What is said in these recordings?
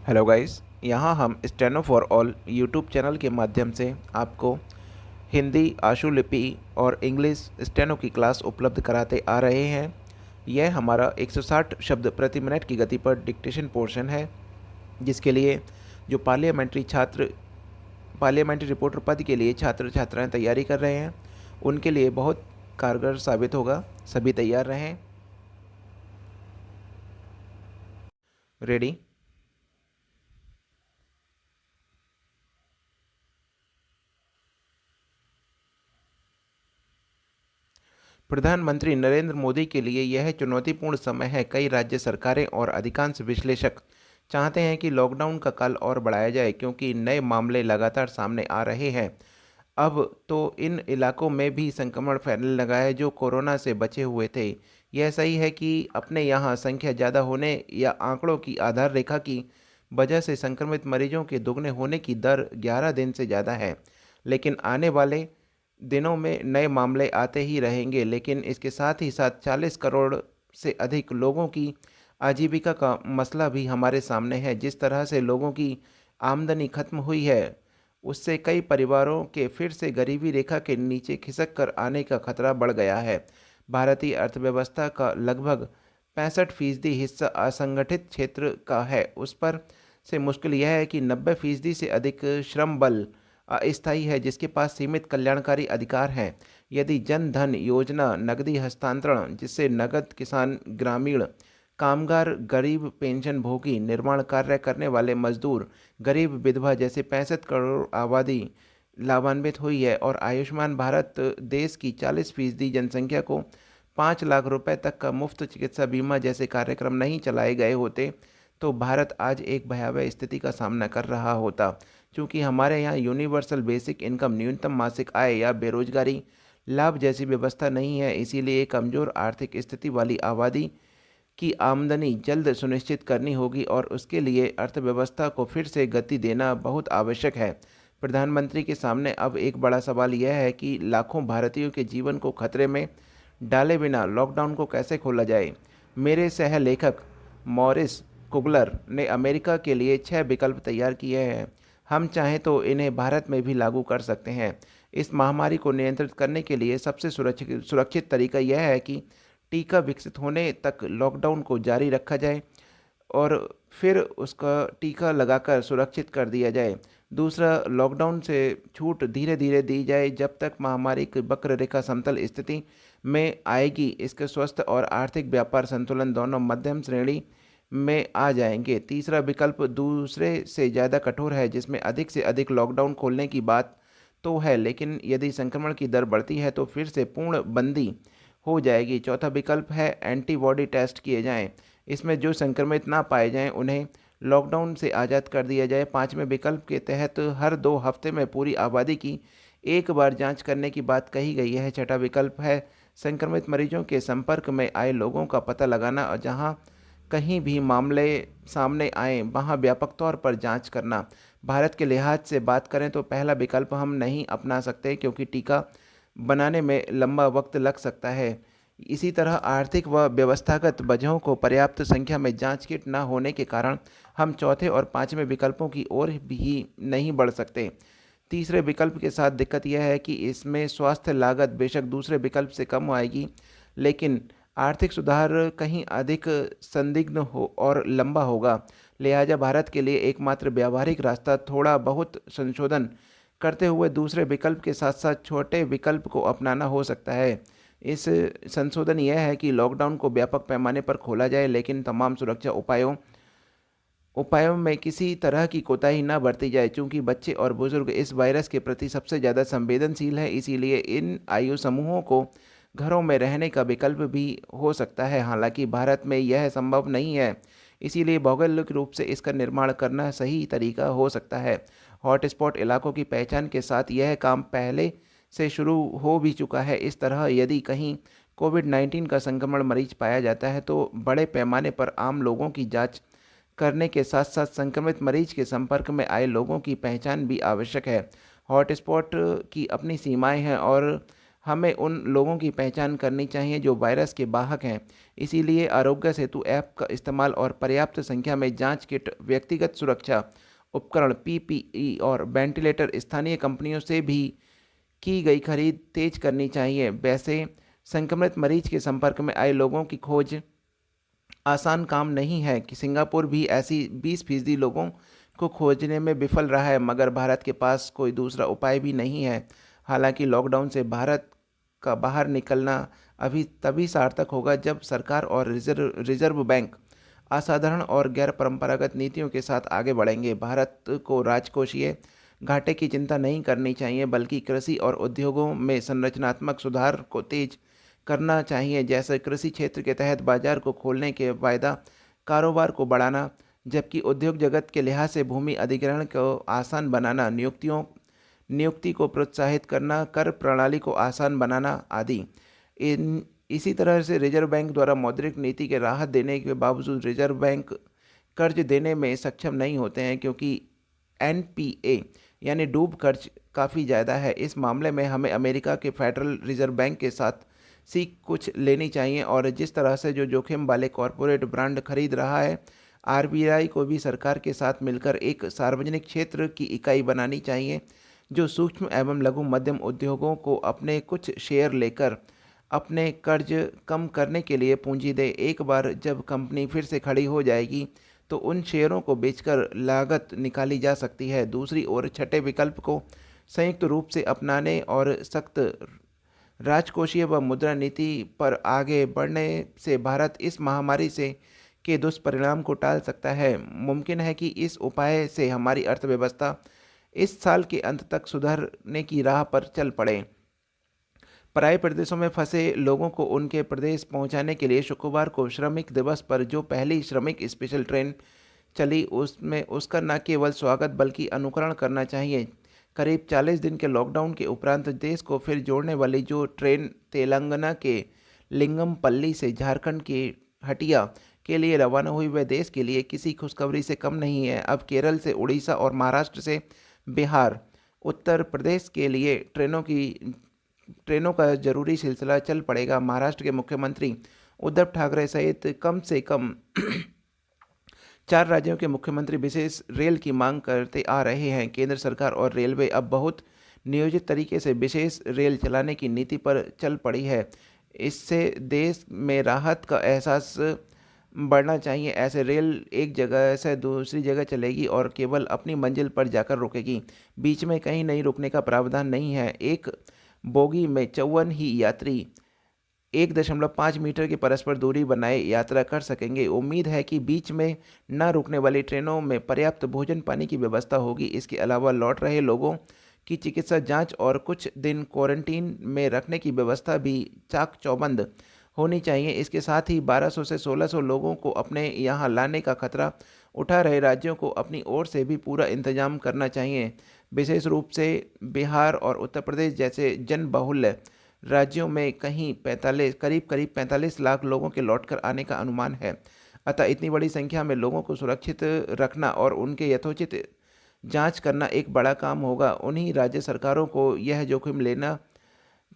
Hello guys, यहाँ हम steno for all YouTube channel के माध्यम से आपको हिंदी आशुलिपि और इंग्लिश स्टेनो की क्लास उपलब्ध कराते आ रहे हैं। यह हमारा 160 शब्द प्रति मिनट की गति पर डिक्टेशन पोर्शन है, जिसके लिए जो पार्लियामेंट्री रिपोर्टर पद के लिए छात्र छात्राएं तैयारी कर रहे हैं, उनके लिए बहुत कारगर साबित होगा। सभी तैयार रहें। रेडी। प्रधानमंत्री नरेंद्र मोदी के लिए यह चुनौतीपूर्ण समय है। कई राज्य सरकारें और अधिकांश विश्लेषक चाहते हैं कि लॉकडाउन का काल और बढ़ाया जाए, क्योंकि नए मामले लगातार सामने आ रहे हैं। अब तो इन इलाकों में भी संक्रमण फैलने लगा है जो कोरोना से बचे हुए थे। यह सही है कि अपने यहाँ संख्या ज़्यादा होने या आंकड़ों की आधार रेखा की वजह से संक्रमित मरीजों के दुगने होने की दर 11 दिन से ज़्यादा है, लेकिन आने वाले दिनों में नए मामले आते ही रहेंगे। लेकिन इसके साथ ही साथ 40 करोड़ से अधिक लोगों की आजीविका का मसला भी हमारे सामने है। जिस तरह से लोगों की आमदनी खत्म हुई है, उससे कई परिवारों के फिर से गरीबी रेखा के नीचे खिसक कर आने का खतरा बढ़ गया है। भारतीय अर्थव्यवस्था का लगभग 65% हिस्सा असंगठित क्षेत्र का है। उस पर से मुश्किल यह है कि 90% से अधिक श्रम बल अस्थायी है, जिसके पास सीमित कल्याणकारी अधिकार हैं। यदि जन धन योजना, नकदी हस्तांतरण जिससे नगद किसान, ग्रामीण कामगार, गरीब पेंशन भोगी, निर्माण कार्य करने वाले मजदूर, गरीब विधवा जैसे 65 करोड़ आबादी लाभान्वित हुई है, और आयुष्मान भारत देश की 40% जनसंख्या को 5 लाख रुपए तक का मुफ्त चिकित्सा बीमा जैसे कार्यक्रम नहीं चलाए गए होते, तो भारत आज एक भयावह स्थिति का सामना कर रहा होता। चूँकि हमारे यहाँ यूनिवर्सल बेसिक इनकम, न्यूनतम मासिक आय या बेरोजगारी लाभ जैसी व्यवस्था नहीं है, इसीलिए कमज़ोर आर्थिक स्थिति वाली आबादी की आमदनी जल्द सुनिश्चित करनी होगी, और उसके लिए अर्थव्यवस्था को फिर से गति देना बहुत आवश्यक है। प्रधानमंत्री के सामने अब एक बड़ा सवाल यह है कि लाखों भारतीयों के जीवन को खतरे में डाले बिना लॉकडाउन को कैसे खोला जाए। मेरे सह लेखक मॉरिस कुगलर ने अमेरिका के लिए 6 विकल्प तैयार किए हैं। हम चाहें तो इन्हें भारत में भी लागू कर सकते हैं। इस महामारी को नियंत्रित करने के लिए सबसे सुरक्षित तरीका यह है कि टीका विकसित होने तक लॉकडाउन को जारी रखा जाए और फिर उसका टीका लगाकर सुरक्षित कर दिया जाए। दूसरा, लॉकडाउन से छूट धीरे धीरे दी जाए जब तक महामारी की वक्र रेखा समतल स्थिति में आएगी। इसके स्वस्थ और आर्थिक व्यापार संतुलन दोनों मध्यम श्रेणी में आ जाएंगे। तीसरा विकल्प दूसरे से ज़्यादा कठोर है, जिसमें अधिक से अधिक लॉकडाउन खोलने की बात तो है, लेकिन यदि संक्रमण की दर बढ़ती है तो फिर से पूर्ण बंदी हो जाएगी। चौथा विकल्प है एंटीबॉडी टेस्ट किए जाएं। इसमें जो संक्रमित ना पाए जाएं उन्हें लॉकडाउन से आज़ाद कर दिया जाए। पाँचवें विकल्प के तहत हर 2 हफ्ते में पूरी आबादी की एक बार जांच करने की बात कही गई है। छठा विकल्प है संक्रमित मरीजों के संपर्क में आए लोगों का पता लगाना और जहां कहीं भी मामले सामने आए वहां व्यापक तौर पर जांच करना। भारत के लिहाज से बात करें तो पहला विकल्प हम नहीं अपना सकते, क्योंकि टीका बनाने में लंबा वक्त लग सकता है। इसी तरह आर्थिक व व्यवस्थागत वजहों को पर्याप्त संख्या में जांच किट न होने के कारण हम चौथे और पांचवें विकल्पों की ओर भी नहीं बढ़ सकते। तीसरे विकल्प के साथ दिक्कत यह है कि इसमें स्वास्थ्य लागत बेशक दूसरे विकल्प से कम आएगी, लेकिन आर्थिक सुधार कहीं अधिक संदिग्ध हो और लंबा होगा। लिहाजा भारत के लिए एकमात्र व्यावहारिक रास्ता थोड़ा बहुत संशोधन करते हुए दूसरे विकल्प के साथ साथ छोटे विकल्प को अपनाना हो सकता है। इस संशोधन यह है कि लॉकडाउन को व्यापक पैमाने पर खोला जाए, लेकिन तमाम सुरक्षा उपायों उपायों में किसी तरह की कोताही न बरती जाए। चूंकि बच्चे और बुजुर्ग इस वायरस के प्रति सबसे ज़्यादा संवेदनशील हैं, इसीलिए इन आयु समूहों को घरों में रहने का विकल्प भी हो सकता है। हालांकि भारत में यह संभव नहीं है, इसीलिए भौगोलिक रूप से इसका निर्माण करना सही तरीका हो सकता है। हॉटस्पॉट इलाकों की पहचान के साथ यह काम पहले से शुरू हो भी चुका है। इस तरह यदि कहीं कोविड-19 का संक्रमण मरीज पाया जाता है तो बड़े पैमाने पर आम लोगों की जांच करने के साथ साथ संक्रमित मरीज के संपर्क में आए लोगों की पहचान भी आवश्यक है। हॉटस्पॉट की अपनी सीमाएं हैं और हमें उन लोगों की पहचान करनी चाहिए जो वायरस के वाहक हैं। इसीलिए आरोग्य सेतु ऐप का इस्तेमाल और पर्याप्त संख्या में जांच किट, व्यक्तिगत सुरक्षा उपकरण पीपीई और वेंटिलेटर स्थानीय कंपनियों से भी की गई खरीद तेज करनी चाहिए। वैसे संक्रमित मरीज के संपर्क में आए लोगों की खोज आसान काम नहीं है कि सिंगापुर भी ऐसी 20% लोगों को खोजने में विफल रहा है, मगर भारत के पास कोई दूसरा उपाय भी नहीं है। हालांकि लॉकडाउन से भारत का बाहर निकलना अभी तभी सार्थक होगा जब सरकार और रिजर्व बैंक असाधारण और गैर परंपरागत नीतियों के साथ आगे बढ़ेंगे। भारत को राजकोषीय घाटे की चिंता नहीं करनी चाहिए, बल्कि कृषि और उद्योगों में संरचनात्मक सुधार को तेज करना चाहिए, जैसे कृषि क्षेत्र के तहत बाजार को खोलने के वायदा, कारोबार को बढ़ाना, जबकि उद्योग जगत के लिहाज से भूमि अधिग्रहण को आसान बनाना, नियुक्ति को प्रोत्साहित करना, कर प्रणाली को आसान बनाना आदि। इसी तरह से रिजर्व बैंक द्वारा मौद्रिक नीति के राहत देने के बावजूद रिजर्व बैंक कर्ज देने में सक्षम नहीं होते हैं, क्योंकि एनपीए यानी डूब कर्ज काफ़ी ज़्यादा है। इस मामले में हमें अमेरिका के फेडरल रिजर्व बैंक के साथ सीख कुछ लेनी चाहिए और जिस तरह से जो जोखिम वाले कॉरपोरेट ब्रांड खरीद रहा है, आरबीआई को भी सरकार के साथ मिलकर एक सार्वजनिक क्षेत्र की इकाई बनानी चाहिए जो सूक्ष्म एवं लघु मध्यम उद्योगों को अपने कुछ शेयर लेकर अपने कर्ज कम करने के लिए पूंजी दे। एक बार जब कंपनी फिर से खड़ी हो जाएगी तो उन शेयरों को बेचकर लागत निकाली जा सकती है। दूसरी ओर छठे विकल्प को संयुक्त रूप से अपनाने और सख्त राजकोषीय व मुद्रा नीति पर आगे बढ़ने से भारत इस महामारी से के दुष्परिणाम को टाल सकता है। मुमकिन है कि इस उपाय से हमारी अर्थव्यवस्था इस साल के अंत तक सुधरने की राह पर चल पड़े। पराए प्रदेशों में फंसे लोगों को उनके प्रदेश पहुंचाने के लिए शुक्रवार को श्रमिक दिवस पर जो पहली श्रमिक स्पेशल ट्रेन चली, उसमें उसका न केवल स्वागत बल्कि अनुकरण करना चाहिए। करीब 40 दिन के लॉकडाउन के उपरांत देश को फिर जोड़ने वाली जो ट्रेन तेलंगाना के लिंगमपल्ली से झारखंड के हटिया के लिए रवाना हुई, वह देश के लिए किसी खुशखबरी से कम नहीं है। अब केरल से उड़ीसा और महाराष्ट्र से बिहार, उत्तर प्रदेश के लिए ट्रेनों का जरूरी सिलसिला चल पड़ेगा। महाराष्ट्र के मुख्यमंत्री उद्धव ठाकरे सहित कम से कम 4 राज्यों के मुख्यमंत्री विशेष रेल की मांग करते आ रहे हैं। केंद्र सरकार और रेलवे अब बहुत नियोजित तरीके से विशेष रेल चलाने की नीति पर चल पड़ी है। इससे देश में राहत का एहसास बढ़ना चाहिए। ऐसे रेल एक जगह से दूसरी जगह चलेगी और केवल अपनी मंजिल पर जाकर रुकेगी, बीच में कहीं नहीं रुकने का प्रावधान नहीं है। एक बोगी में 54 ही यात्री 1.5 मीटर की परस्पर दूरी बनाए यात्रा कर सकेंगे। उम्मीद है कि बीच में न रुकने वाली ट्रेनों में पर्याप्त भोजन पानी की व्यवस्था होगी। इसके अलावा लौट रहे लोगों की चिकित्सा जांच और कुछ दिन क्वारंटीन में रखने की व्यवस्था भी चाक चौबंद होनी चाहिए। इसके साथ ही 1200 से 1600 लोगों को अपने यहाँ लाने का खतरा उठा रहे राज्यों को अपनी ओर से भी पूरा इंतजाम करना चाहिए। विशेष रूप से बिहार और उत्तर प्रदेश जैसे जनबहुल राज्यों में करीब 45 लाख लोगों के लौटकर आने का अनुमान है। अतः इतनी बड़ी संख्या में लोगों को सुरक्षित रखना और उनके यथोचित जांच करना एक बड़ा काम होगा। उन्हीं राज्य सरकारों को यह जोखिम लेना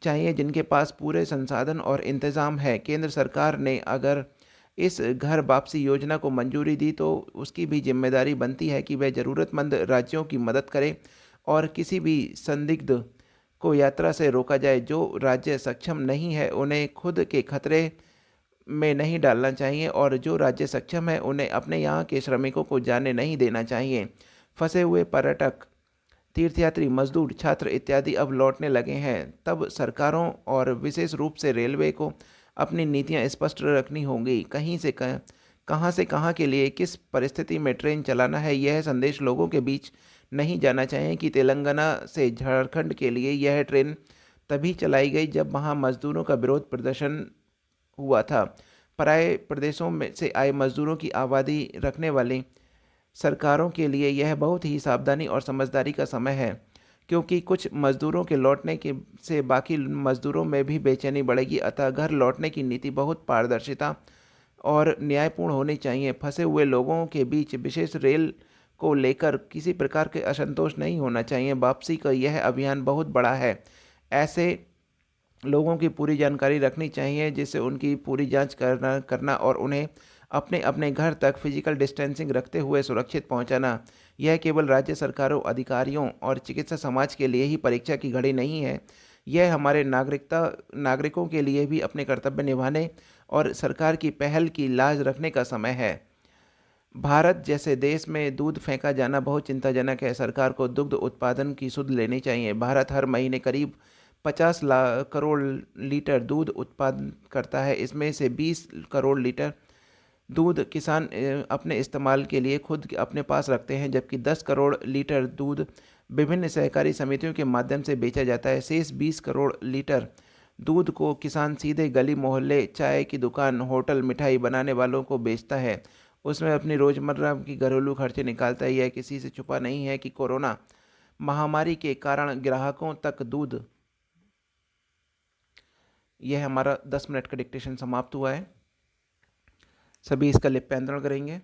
चाहिए जिनके पास पूरे संसाधन और इंतज़ाम है। केंद्र सरकार ने अगर इस घर वापसी योजना को मंजूरी दी तो उसकी भी जिम्मेदारी बनती है कि वह ज़रूरतमंद राज्यों की मदद करे और किसी भी संदिग्ध को यात्रा से रोका जाए। जो राज्य सक्षम नहीं है उन्हें खुद के खतरे में नहीं डालना चाहिए और जो राज्य सक्षम है उन्हें अपने यहाँ के श्रमिकों को जाने नहीं देना चाहिए। फंसे हुए पर्यटक, तीर्थयात्री, मजदूर, छात्र इत्यादि अब लौटने लगे हैं। तब सरकारों और विशेष रूप से रेलवे को अपनी नीतियां स्पष्ट रखनी होंगी। कहाँ से कहाँ के लिए किस परिस्थिति में ट्रेन चलाना है, यह संदेश लोगों के बीच नहीं जाना चाहिए कि तेलंगाना से झारखंड के लिए यह ट्रेन तभी चलाई गई जब वहाँ मजदूरों का विरोध प्रदर्शन हुआ था। पराए प्रदेशों में से आए मजदूरों की आबादी रखने वाली सरकारों के लिए यह बहुत ही सावधानी और समझदारी का समय है, क्योंकि कुछ मजदूरों के लौटने के से बाकी मजदूरों में भी बेचैनी बढ़ेगी। अतः घर लौटने की नीति बहुत पारदर्शिता और न्यायपूर्ण होनी चाहिए। फंसे हुए लोगों के बीच विशेष रेल को लेकर किसी प्रकार के असंतोष नहीं होना चाहिए। वापसी का यह अभियान बहुत बड़ा है। ऐसे लोगों की पूरी जानकारी रखनी चाहिए, जिससे उनकी पूरी जांच करना और उन्हें अपने अपने घर तक फिजिकल डिस्टेंसिंग रखते हुए सुरक्षित पहुंचाना। यह केवल राज्य सरकारों, अधिकारियों और चिकित्सा समाज के लिए ही परीक्षा की घड़ी नहीं है। यह हमारे नागरिकों के लिए भी अपने कर्तव्य निभाने और सरकार की पहल की लाज रखने का समय है। भारत जैसे देश में दूध फेंका जाना बहुत चिंताजनक है। सरकार को दुग्ध उत्पादन की सुध लेनी चाहिए। भारत हर महीने करीब 50 लाख करोड़ लीटर दूध उत्पादन करता है। इसमें से 20 करोड़ लीटर दूध किसान अपने इस्तेमाल के लिए खुद अपने पास रखते हैं, जबकि 10 करोड़ लीटर दूध विभिन्न सहकारी समितियों के माध्यम से बेचा जाता है। शेष 20 करोड़ लीटर दूध को किसान सीधे गली मोहल्ले, चाय की दुकान, होटल, मिठाई बनाने वालों को बेचता है। उसमें अपनी रोज़मर्रा की घरेलू खर्चे निकालता है। यह किसी से छुपा नहीं है कि कोरोना महामारी के कारण ग्राहकों तक दूध। यह हमारा 10 मिनट का डिक्टेशन समाप्त हुआ है। सभी इसका लिप्यांतरण करेंगे।